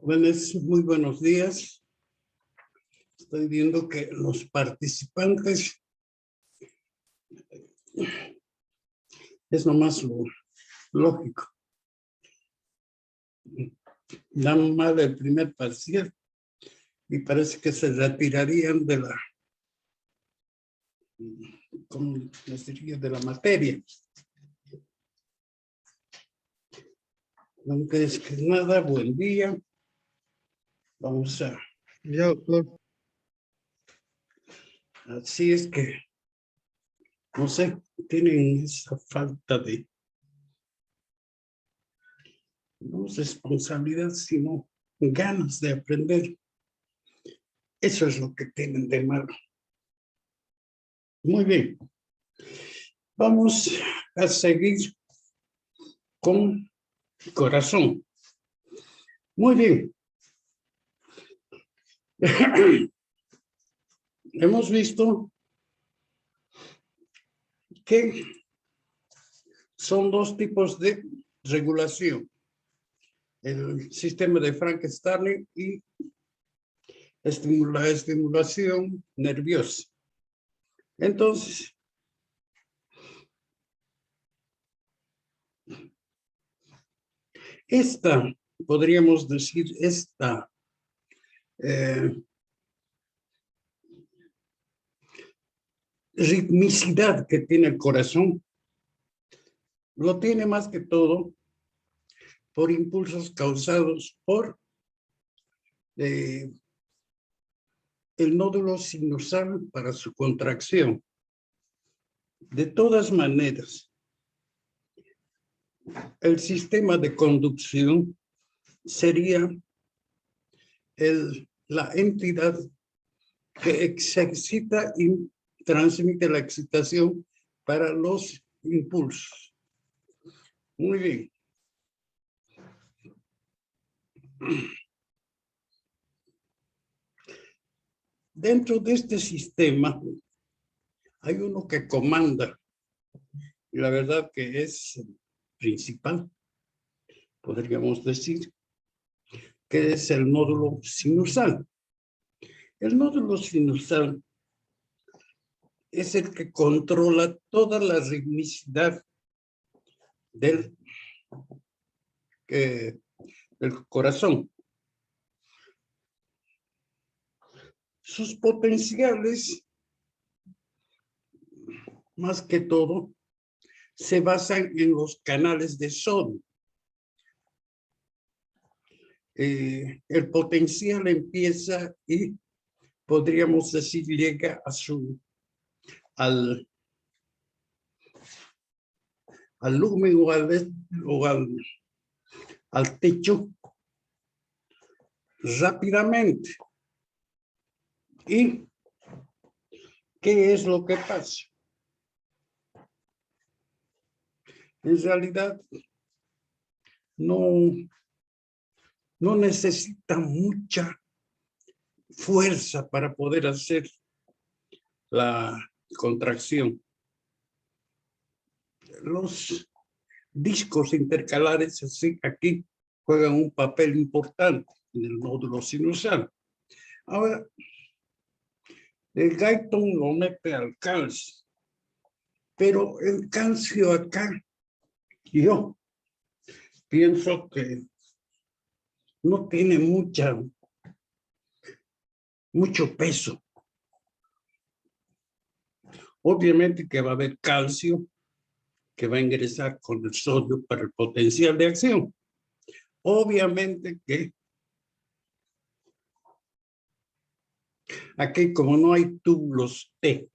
Muy buenos días. Estoy viendo que los participantes es nomás lo lógico. Dan mal el primer parcial y parece que se retirarían de la, ¿cómo les diría?, de la materia. Antes que nada, buen día. Vamos a... Ya, doctor. Así es que, no sé, tienen esa falta de, no responsabilidad, sino ganas de aprender. Eso es lo que tienen de malo. Muy bien. Vamos a seguir con corazón. Muy bien. Hemos visto que son dos tipos de regulación. El sistema de Frankenstein y la estimulación nerviosa. Entonces, podríamos decir, esta ritmicidad que tiene el corazón, lo tiene más que todo por impulsos causados por el nódulo sinusal para su contracción. De todas maneras, el sistema de conducción sería la entidad que excita y transmite la excitación para los impulsos. Muy bien. Dentro de este sistema hay uno que comanda, y la verdad que es principal, podríamos decir, que es el nódulo sinusal. El nódulo sinusal es el que controla toda la ritmicidad del corazón. Sus potenciales, más que todo, se basan en los canales de sodio. El potencial empieza y podríamos decir llega al lumen o al techo rápidamente. ¿Y qué es lo que pasa? En realidad, no necesita mucha fuerza para poder hacer la contracción. Los discos intercalares así, aquí juegan un papel importante en el nódulo sinusal. Ahora, el Guyton lo mete al calcio, pero el calcio acá, yo pienso que no tiene mucho peso. Obviamente que va a haber calcio que va a ingresar con el sodio para el potencial de acción. Obviamente que aquí, como no hay túbulos T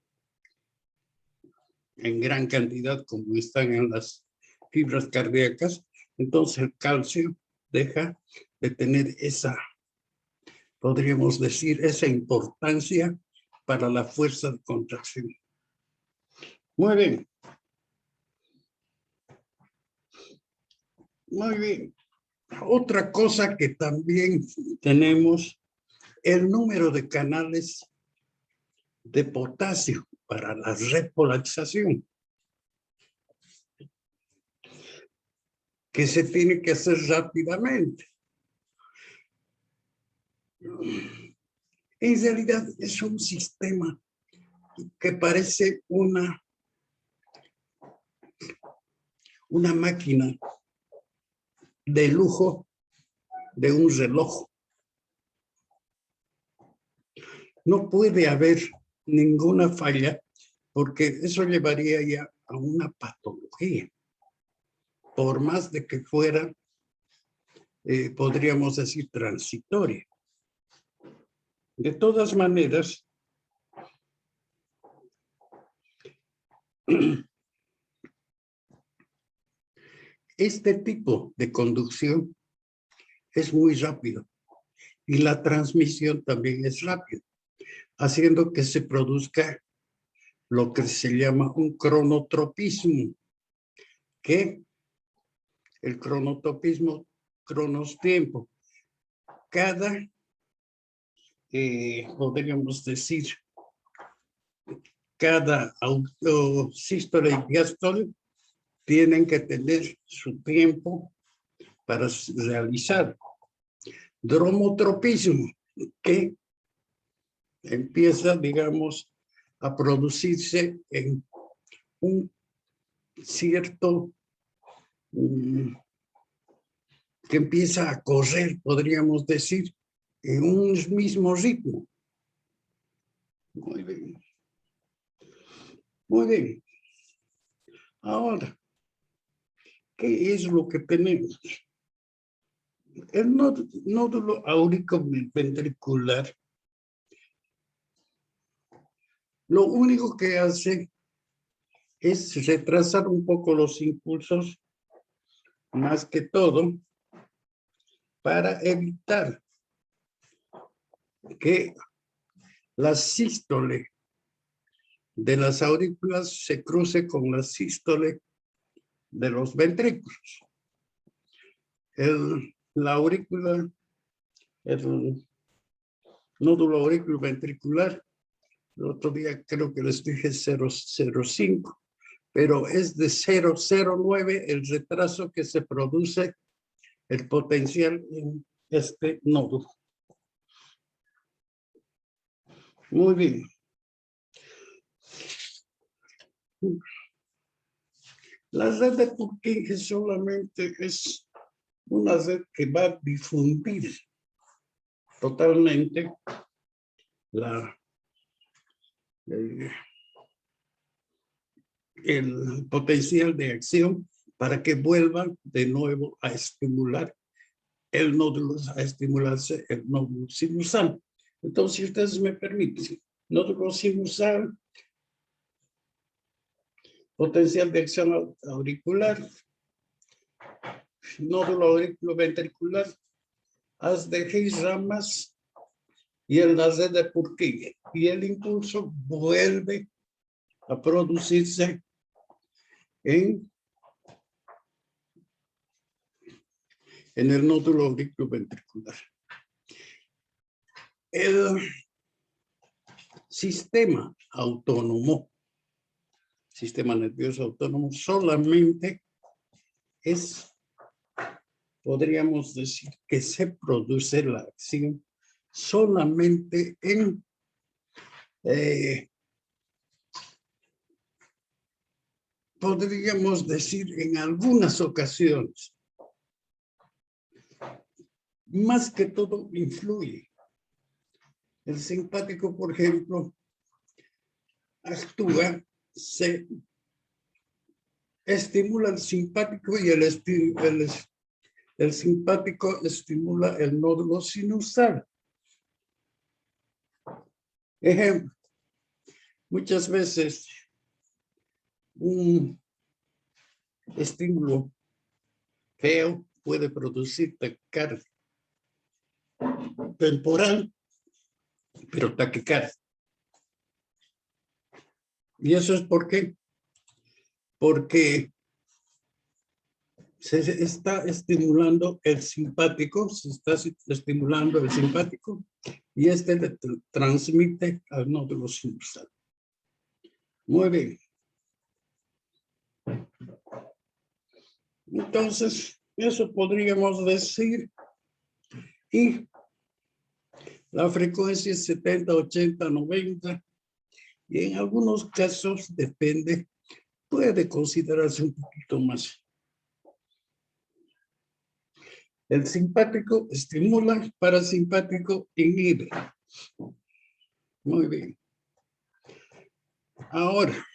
en gran cantidad como están en las fibras cardíacas, entonces el calcio deja de tener esa, podríamos decir, esa importancia para la fuerza de contracción. Muy bien. Muy bien. Otra cosa que también tenemos, el número de canales de potasio para la repolarización, que se tiene que hacer rápidamente. En realidad es un sistema que parece una máquina de lujo de un reloj. No puede haber ninguna falla porque eso llevaría ya a una patología. Por más de que fuera, podríamos decir, transitoria. De todas maneras, este tipo de conducción es muy rápido y la transmisión también es rápida, haciendo que se produzca lo que se llama un cronotropismo, que el cronotropismo, cronos tiempo, cada, podríamos decir, cada sístole y diástole tienen que tener su tiempo para realizar. Dromotropismo, que empieza, digamos, a producirse en un cierto, que empieza a correr, podríamos decir, en un mismo ritmo. Muy bien. Muy bien. Ahora, ¿qué es lo que tenemos? El nódulo auriculoventricular lo único que hace es retrasar un poco los impulsos, más que todo, para evitar que la sístole de las aurículas se cruce con la sístole de los ventrículos. La aurícula, el nódulo auriculoventricular, el otro día creo que les dije 0,05, pero es de 0,09 el retraso que se produce el potencial en este nódulo. Muy bien. La red de Purkinje solamente es una red que va a difundir totalmente el potencial de acción para que vuelva de nuevo a estimular el nódulo, a estimularse el nódulo sinusal. Entonces, si ustedes me permiten, nódulo sinusal, potencial de acción auricular, nódulo auriculoventricular, haz de Hayes ramas y el red de Purkinje. Y el impulso vuelve a producirse en el nódulo auriculoventricular. El sistema autónomo, sistema nervioso autónomo, solamente es, podríamos decir, que se produce la acción solamente en podríamos decir en algunas ocasiones. Más que todo influye. El simpático, por ejemplo, actúa, se estimula el simpático y el simpático estimula el nódulo sinusal. Ejemplo, muchas veces un estímulo feo puede producir taquicardia temporal, pero taquicardia. ¿Y eso es por qué? Porque se está estimulando el simpático, se está estimulando el simpático y este le transmite al nódulo sinusal. Muy bien. Entonces, eso podríamos decir. Y La frecuencia es 70, 80, 90 y en algunos casos depende, puede considerarse un poquito más. El simpático estimula, parasimpático inhibe. Muy bien. Ahora,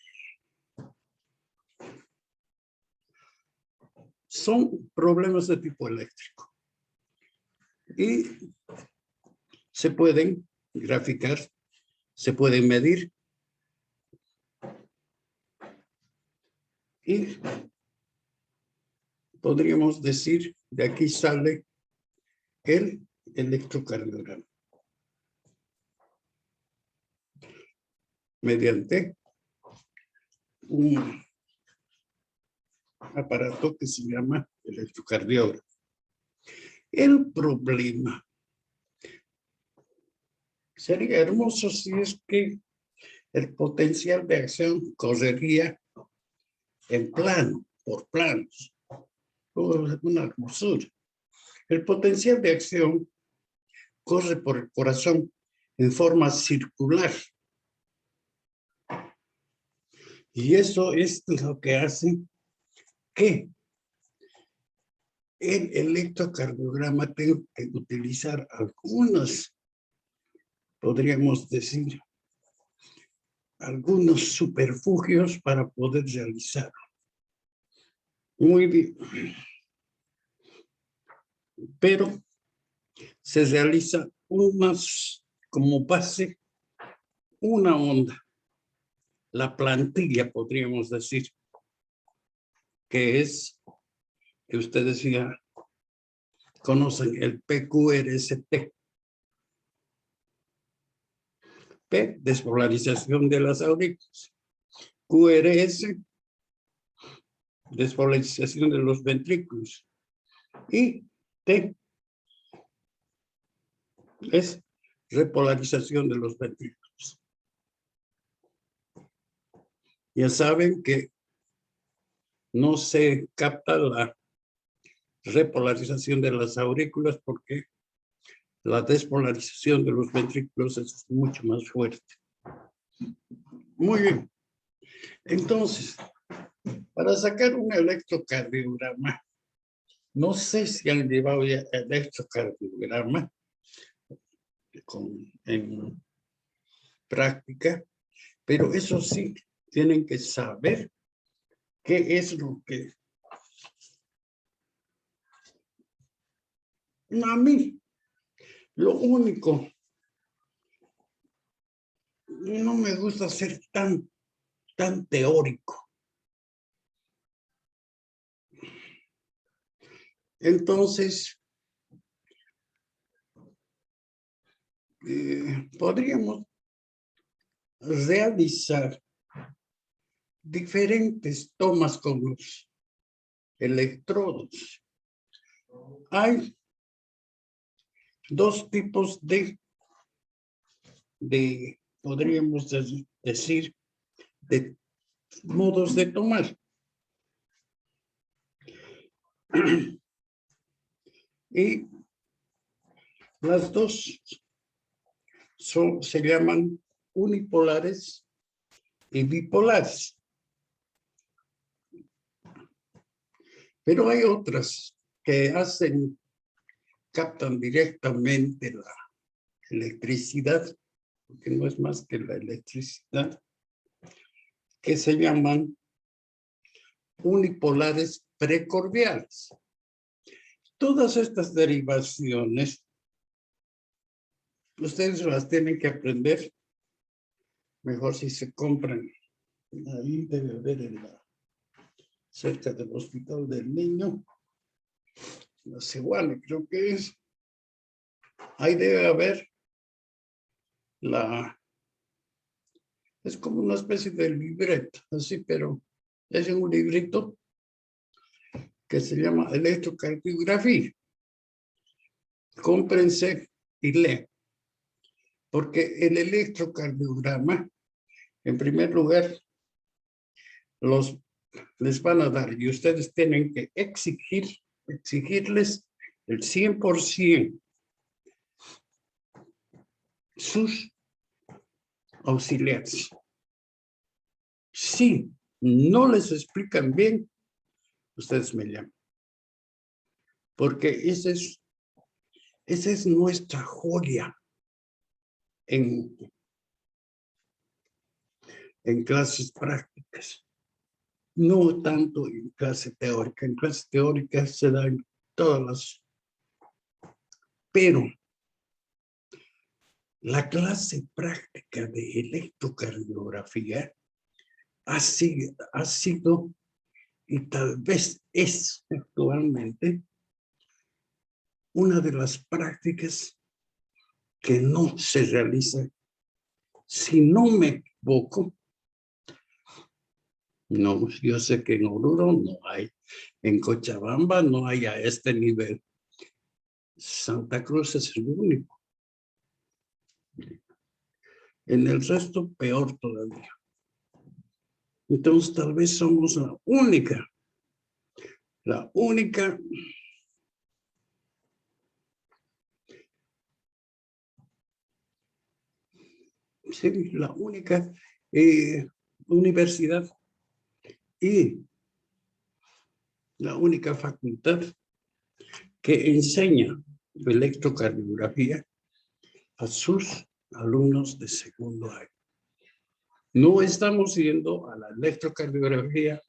son problemas de tipo eléctrico y se pueden graficar, se pueden medir y podríamos decir, de aquí sale el electrocardiograma. Mediante un aparato que se llama electrocardiograma. El problema sería hermoso si es que el potencial de acción correría en plano, por planos. Una hermosura. El potencial de acción corre por el corazón en forma circular. Y eso es lo que hace que el electrocardiograma tenga que utilizar algunas, podríamos decir, algunos superfugios para poder realizarlo. Muy bien. Pero se realiza como base una onda. La plantilla, podríamos decir, que es, que ustedes ya conocen, el PQRST. P, despolarización de las aurículas. QRS, despolarización de los ventrículos. Y T es repolarización de los ventrículos. Ya saben que no se capta la repolarización de las aurículas porque la despolarización de los ventrículos es mucho más fuerte. Muy bien. Entonces, para sacar un electrocardiograma, no sé si han llevado ya electrocardiograma en práctica, pero eso sí, tienen que saber qué es lo que a mí, lo único, no me gusta ser tan teórico. Entonces, podríamos realizar diferentes tomas con los electrodos. Hay dos tipos de podríamos decir, de modos de tomar. Y las dos se llaman unipolares y bipolares. Pero hay otras que captan directamente la electricidad, porque no es más que la electricidad, que se llaman unipolares precordiales. Todas estas derivaciones, ustedes las tienen que aprender, mejor si se compran. Ahí debe haber cerca del Hospital del Niño, la Cebuana creo que es. Ahí debe haber es como una especie de libreto, así, pero es un librito que se llama electrocardiografía. Cómprense y leen, porque el electrocardiograma, en primer lugar, les van a dar y ustedes tienen que exigirles el 100% sus auxiliares. Si no les explican bien, ustedes me llaman. Porque esa es nuestra joya en clases prácticas. No tanto en clase teórica. En clase teórica se dan todas las... Pero la clase práctica de electrocardiografía ha sido y tal vez es actualmente una de las prácticas que no se realiza, si no me equivoco. No, yo sé que en Oruro no hay, en Cochabamba no hay a este nivel. Santa Cruz es el único. En el resto, peor todavía. Entonces, tal vez somos la única, sí, la única universidad y la única facultad que enseña electrocardiografía a sus alumnos de segundo año. No estamos yendo a la electrocardiografía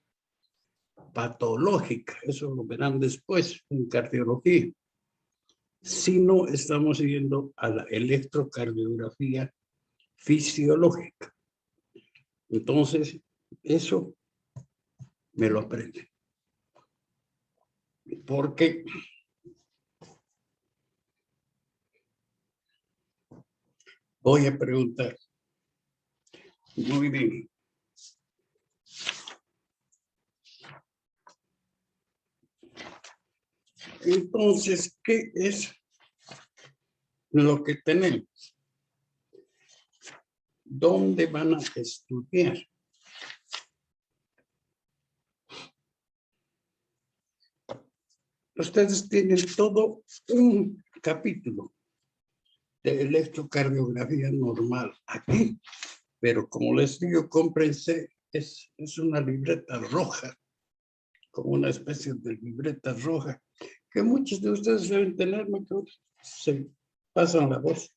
patológica, eso lo verán después en cardiología, sino estamos yendo a la electrocardiografía fisiológica. Entonces, eso me lo aprende. Porque voy a preguntar. Muy bien. Entonces, ¿qué es lo que tenemos? ¿Dónde van a estudiar? Ustedes tienen todo un capítulo de electrocardiografía normal aquí, pero como les digo, cómprense, es una libreta roja, como una especie de libreta roja, que muchos de ustedes deben tener, se pasan la voz.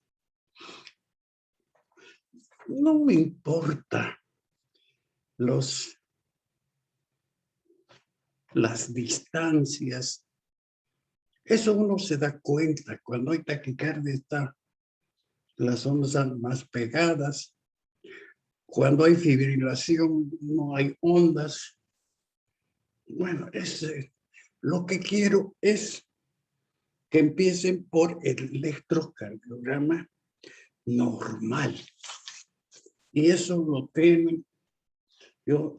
No me importa las distancias. Eso uno se da cuenta. Cuando hay taquicardia, las ondas están más pegadas. Cuando hay fibrilación, no hay ondas. Bueno, lo que quiero es que empiecen por el electrocardiograma normal. Y eso lo tienen.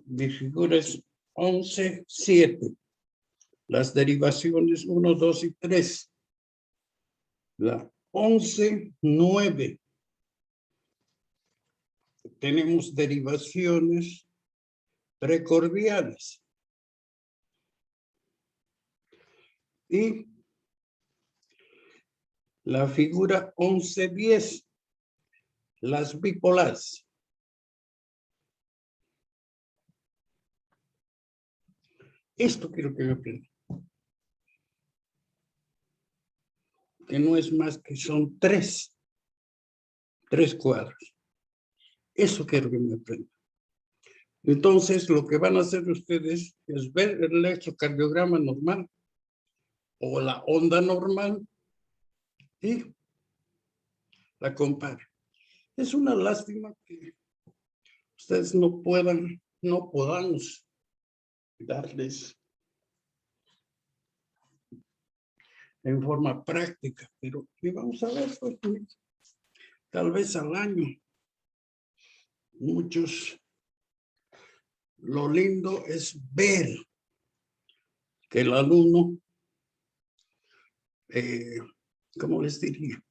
Mi figura es 11-7. Las derivaciones 1, 2 y 3. La 11-9. Tenemos derivaciones precordiales. Y la figura 11-10. Las bipolares. Esto quiero que me aprendan. Que no es más que son tres cuadros. Eso quiero que me aprendan. Entonces, lo que van a hacer ustedes es ver el electrocardiograma normal o la onda normal y la comparen. Es una lástima que ustedes no podamos darles en forma práctica, pero vamos a ver, pues, tal vez al año. Muchos, lo lindo es ver que el alumno, ¿cómo les diría?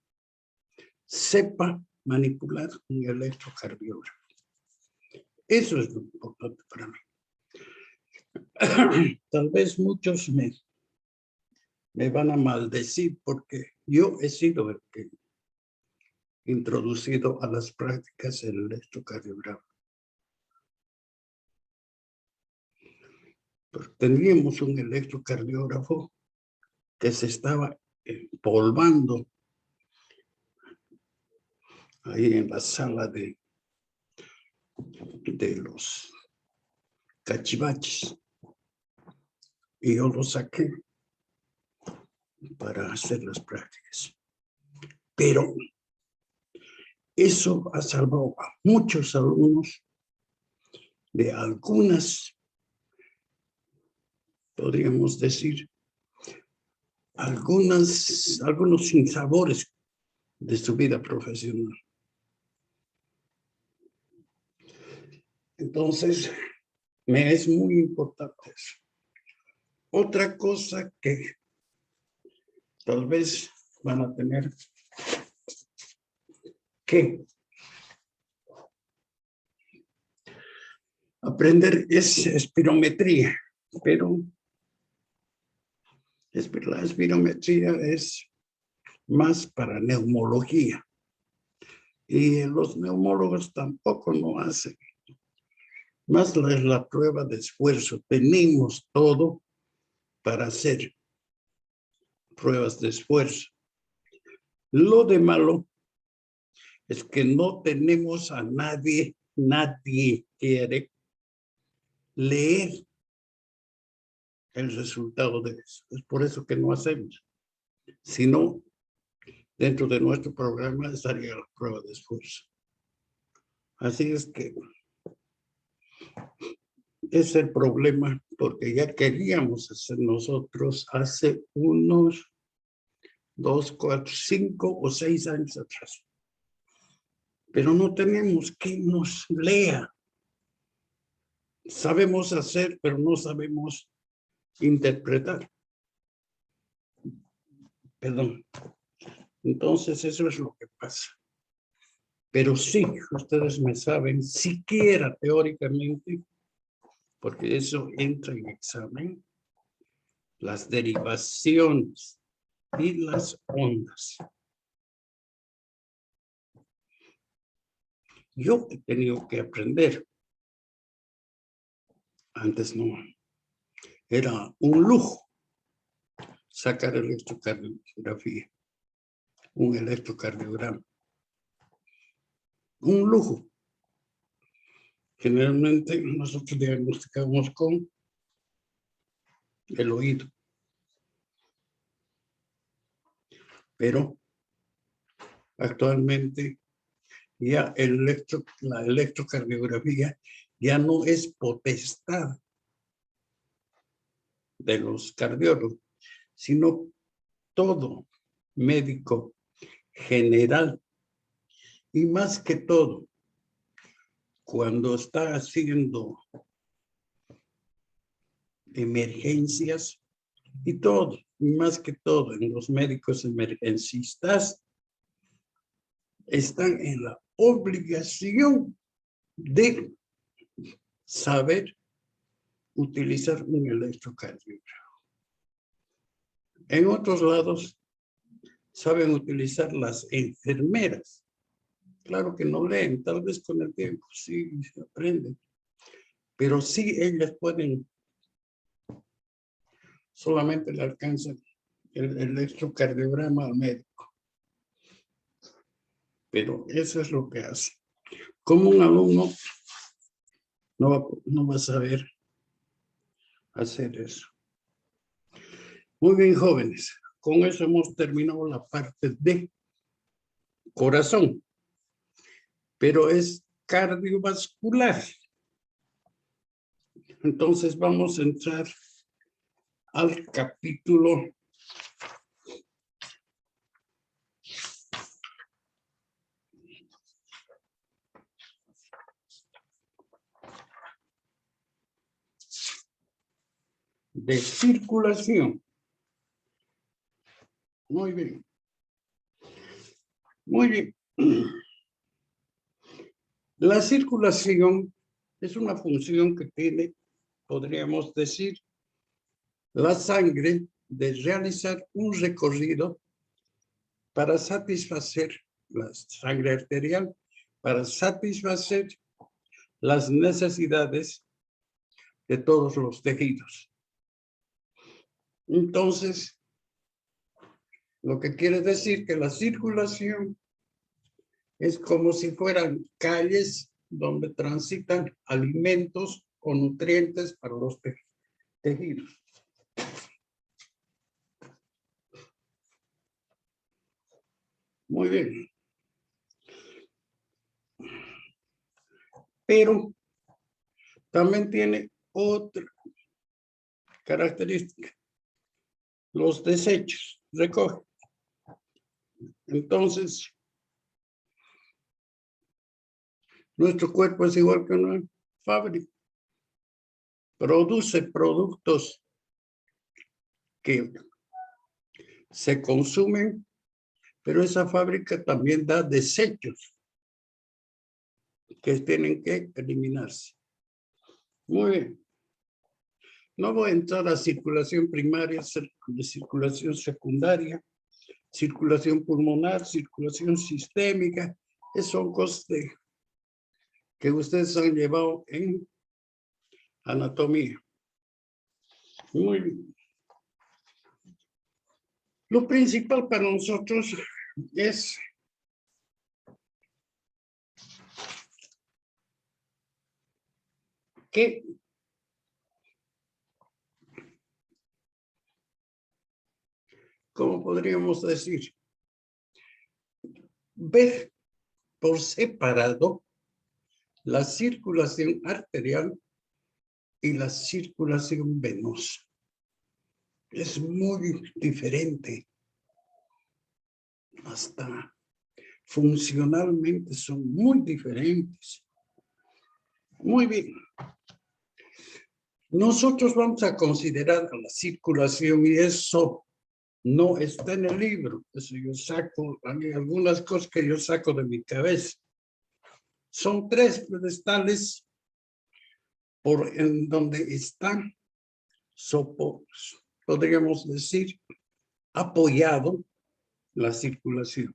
Sepa manipular un electrocardiograma. Eso es lo importante para mí. Tal vez muchos me van a maldecir porque yo he sido el que introducido a las prácticas el electrocardiograma. Pero teníamos un electrocardiógrafo que se estaba empolvando ahí en la sala de los cachivaches. Y yo lo saqué para hacer las prácticas. Pero eso ha salvado a muchos alumnos de algunas, podríamos decir, algunos sinsabores de su vida profesional. Entonces, me es muy importante eso. Otra cosa que tal vez van a tener que aprender es espirometría, pero la espirometría es más para neumología. Y los neumólogos tampoco lo hacen. Más la prueba de esfuerzo. Tenemos todo para hacer pruebas de esfuerzo. Lo de malo es que no tenemos a nadie quiere leer el resultado de eso. Es por eso que no hacemos. Si no, dentro de nuestro programa estaría la prueba de esfuerzo. Así es que es el problema, porque ya queríamos hacer nosotros hace unos 2, 4, 5 o 6 años atrás. Pero no tenemos quien nos lea. Sabemos hacer, pero no sabemos interpretar. Perdón. Entonces, eso es lo que pasa. Pero sí, ustedes me saben, siquiera teóricamente, porque eso entra en examen, las derivaciones y las ondas. Yo he tenido que aprender. Antes no. Era un lujo sacar electrocardiografía, un electrocardiograma. Un lujo. Generalmente nosotros diagnosticamos con el oído. Pero actualmente ya la electrocardiografía ya no es potestad de los cardiólogos, sino todo médico general. Y más que todo, cuando está haciendo emergencias y todo, más que todo en los médicos emergencistas, están en la obligación de saber utilizar un electrocardiograma. En otros lados, saben utilizar las enfermeras. Claro que no leen, tal vez con el tiempo sí se aprenden, pero sí ellas pueden, solamente le alcanzan el electrocardiograma al médico. Pero eso es lo que hace. Como un alumno no va a saber hacer eso. Muy bien, jóvenes. Con eso hemos terminado la parte de corazón. Pero es cardiovascular. Entonces vamos a entrar al capítulo de circulación. Muy bien. Muy bien. La circulación es una función que tiene, podríamos decir, la sangre de realizar un recorrido para satisfacer la sangre arterial para satisfacer las necesidades de todos los tejidos. Entonces, lo que quiere decir que la circulación es como si fueran calles donde transitan alimentos o nutrientes para los tejidos. Muy bien. Pero también tiene otra característica. Los desechos recoge. Entonces, nuestro cuerpo es igual que una fábrica. Produce productos que se consumen, pero esa fábrica también da desechos que tienen que eliminarse. Muy bien. No voy a entrar a circulación primaria, circulación secundaria, circulación pulmonar, circulación sistémica. Esos son cosas que ustedes han llevado en anatomía. Muy bien. Lo principal para nosotros es que ¿cómo podríamos decir? Ver por separado la circulación arterial y la circulación venosa. Es muy diferente. Hasta funcionalmente son muy diferentes. Muy bien. Nosotros vamos a considerar la circulación y eso no está en el libro. Eso yo saco, hay algunas cosas que yo saco de mi cabeza. Son 3 pedestales en donde están soportes, podríamos decir, apoyado la circulación.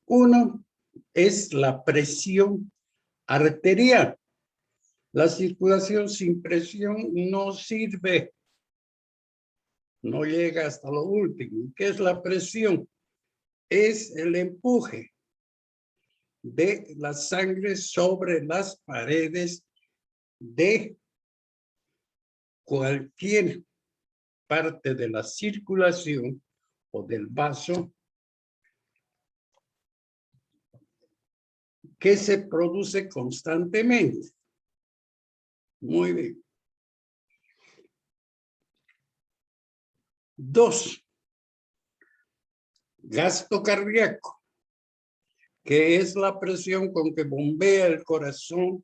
Uno es la presión arterial. La circulación sin presión no sirve. No llega hasta lo último. ¿Qué es la presión? Es el empuje de la sangre sobre las paredes de cualquier parte de la circulación o del vaso que se produce constantemente. Muy bien. 2. Gasto cardíaco, que es la presión con que bombea el corazón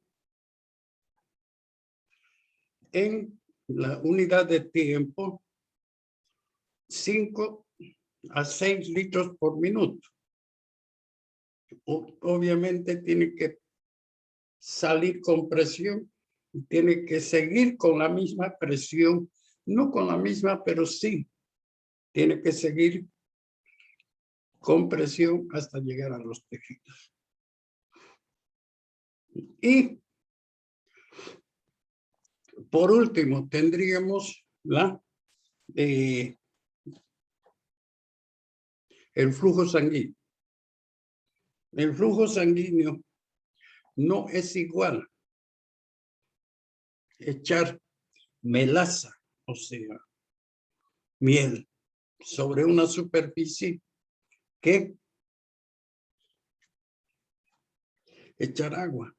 en la unidad de tiempo, 5 a 6 litros por minuto. Obviamente tiene que salir con presión y tiene que seguir con la misma presión, no con la misma, pero sí tiene que seguir con presión hasta llegar a los tejidos. Y por último tendríamos el flujo sanguíneo. El flujo sanguíneo no es igual echar melaza, o sea, miel, sobre una superficie que echar agua.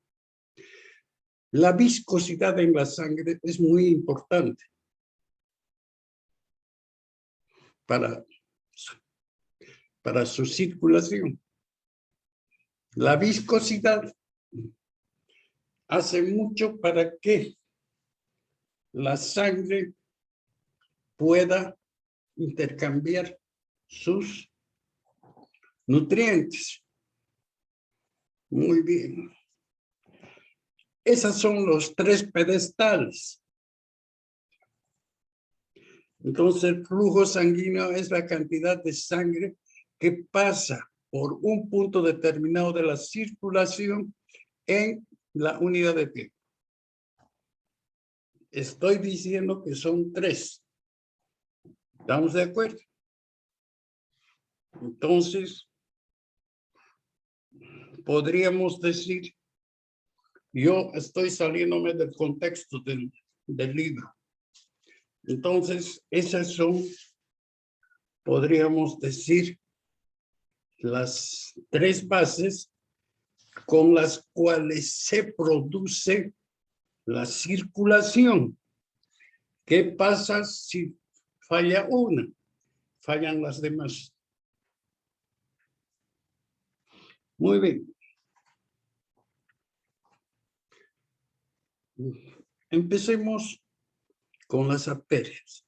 La viscosidad en la sangre es muy importante para su circulación. La viscosidad hace mucho para que la sangre pueda intercambiar sus nutrientes. Muy bien. Esos son los 3 pedestales. Entonces, el flujo sanguíneo es la cantidad de sangre que pasa por un punto determinado de la circulación en la unidad de tiempo. Estoy diciendo que son 3. ¿Estamos de acuerdo? Entonces, podríamos decir, yo estoy saliéndome del contexto del libro. Entonces, esas son, podríamos decir, las 3 bases con las cuales se produce la circulación. ¿Qué pasa si falla una? Fallan las demás. Muy bien. Empecemos con las arterias.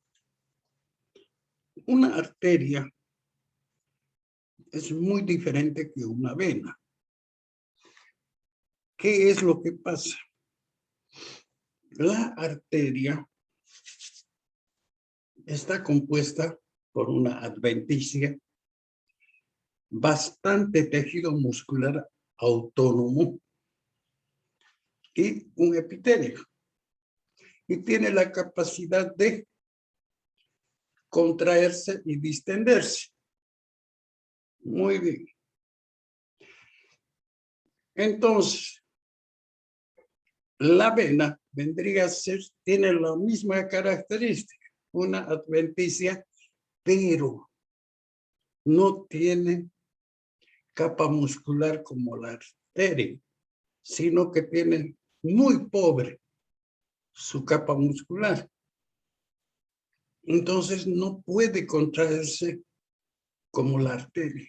Una arteria es muy diferente que una vena. ¿Qué es lo que pasa? La arteria está compuesta por una adventicia, bastante tejido muscular autónomo y un epitelio. Y tiene la capacidad de contraerse y distenderse. Muy bien. Entonces, la vena vendría a ser, tiene la misma característica, una adventicia, pero no tiene capa muscular como la arteria, sino que tiene muy pobre su capa muscular. Entonces no puede contraerse como la arteria,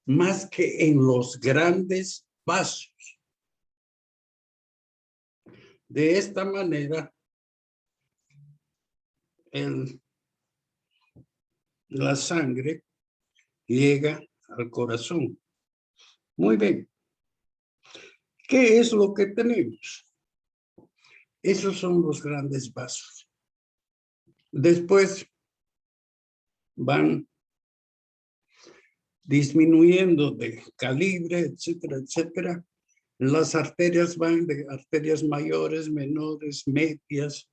más que en los grandes vasos. De esta manera, la sangre llega al corazón. Muy bien. ¿Qué es lo que tenemos? Esos son los grandes vasos. Después van disminuyendo de calibre, etcétera, etcétera. Las arterias van de arterias mayores, menores, medias,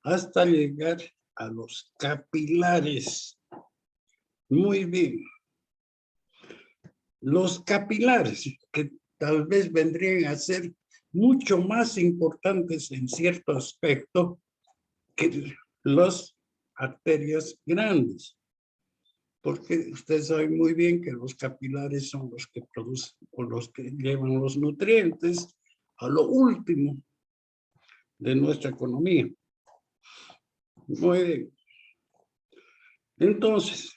hasta llegar a los capilares. Muy bien. Los capilares, que tal vez vendrían a ser mucho más importantes en cierto aspecto que las arterias grandes. Porque usted sabe muy bien que los capilares son los que producen o los que llevan los nutrientes a lo último de nuestra economía. Muy bien. Entonces,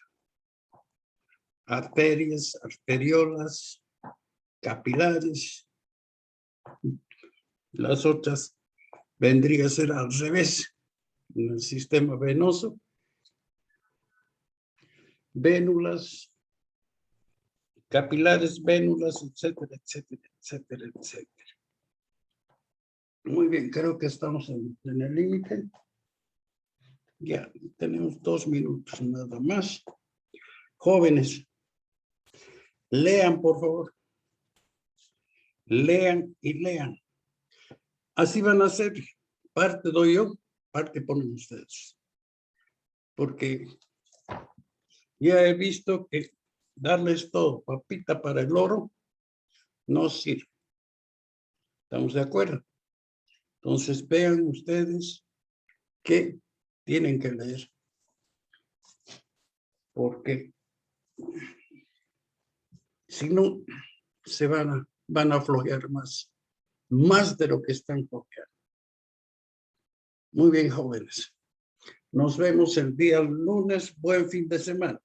arterias, arteriolas, capilares, las otras vendría a ser al revés, en el sistema venoso, vénulas, capilares, vénulas, etcétera, etcétera, etcétera, etcétera. Muy bien, creo que estamos en el límite. Ya tenemos 2 minutos nada más. Jóvenes, lean, por favor. Lean y lean. Así van a ser. Parte doy yo, parte ponen ustedes. Porque ya he visto que darles todo, papita para el loro, no sirve. ¿Estamos de acuerdo? Entonces vean ustedes que tienen que leer. Porque si no, se van a flojear más de lo que están flojeando. Muy bien, jóvenes. Nos vemos el día lunes. Buen fin de semana.